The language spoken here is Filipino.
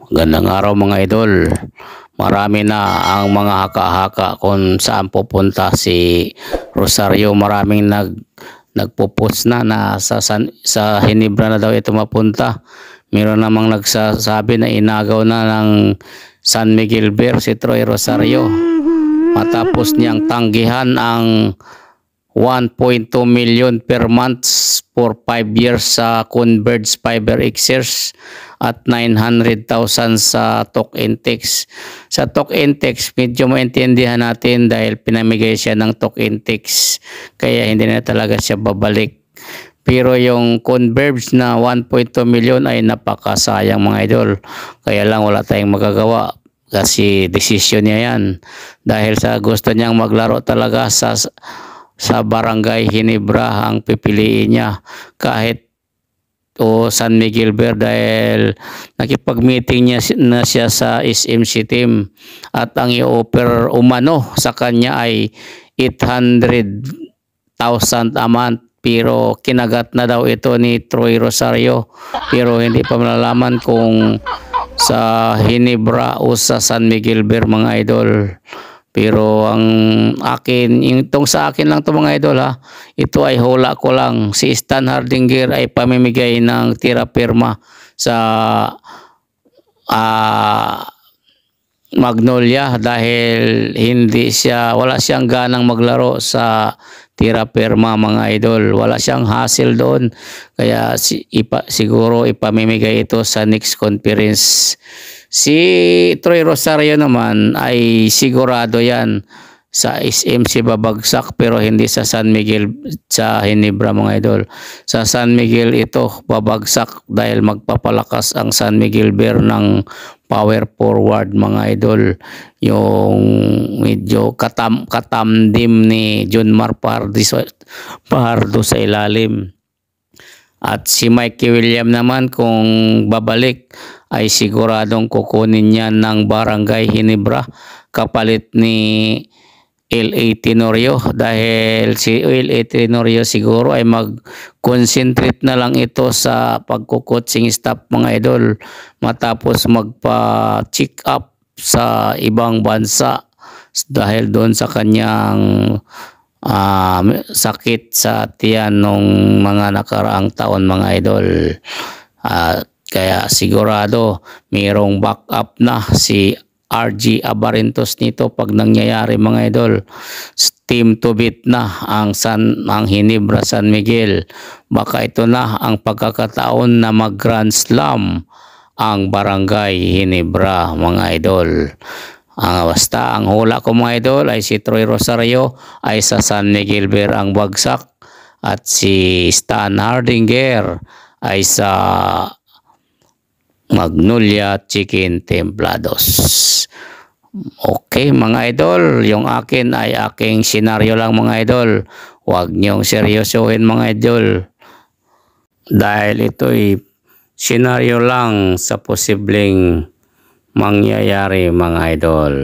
Gandang araw mga idol. Marami na ang mga haka-haka kung saan pupunta si Rosario. Maraming nagpo-post na sa Ginebra na daw ito mapunta. Meron namang nagsasabi na inagaw na ng San Miguel Bear si Troy Rosario matapos niyang tanggihan ang 1.2 million per month for 5 years sa Converge Fiber Xers at 900,000 sa talk and text. Sa talk and text, medyo maintindihan natin dahil pinamigay siya ng talk and text kaya hindi na talaga siya babalik. Pero yung Converge na 1.2 million ay napakasayang mga idol. Kaya lang wala tayong magagawa kasi desisyon niya yan. Dahil sa gusto niyang maglaro talaga sa Barangay Ginebra ang pipiliin niya kahit San Miguel Bear dahil nakipag-meeting niya na siya sa SMC team at ang i-offer umano sa kanya ay 800,000 a month pero kinagat na daw ito ni Troy Rosario pero hindi pa malalaman kung sa Ginebra o sa San Miguel Bear mga idol. Pero ang akin, itong sa akin lang to mga idol ha, ito ay hula ko lang. Si Stan Hardinger ay pamimigay ng tira pirma sa Magnolia dahil wala siyang ganang maglaro sa tira pirma mga idol. Wala siyang hassle doon. Kaya siguro ipamimigay ito sa next conference. Si Troy Rosario naman ay sigurado yan sa SMC babagsak pero hindi sa San Miguel sa Ginebra mga idol. Sa San Miguel ito babagsak dahil magpapalakas ang San Miguel Bear ng power forward mga idol. Yung medyo katamdim ni John Mar Pardo sa ilalim. At si Mikey William naman kung babalik ay siguradong kukunin niya ng Barangay Ginebra kapalit ni L.A. Tenorio dahil si L.A. Tenorio siguro ay mag-concentrate na lang ito sa pagko-coaching staff mga idol matapos magpa-check up sa ibang bansa dahil doon sa kanyang sakit sa tiyan nung mga nakaraang taon mga idol. Kaya sigurado mayroong backup na si RG Abarintos nito pag nangyayari mga idol. Team to beat na ang Ginebra San Miguel. Baka ito na ang pagkakataon na mag Grand Slam ang Barangay Ginebra mga idol. Basta ang hula ko mga idol ay si Troy Rosario ay sa San Miguel Bear ang bagsak at si Stan Hardinger ay sa Magnolia Chicken Templados. Okay mga idol, yung akin ay aking senaryo lang mga idol. Huwag niyong seryosohin mga idol. Dahil ito'y senaryo lang sa posibleng mangyayari mga idol.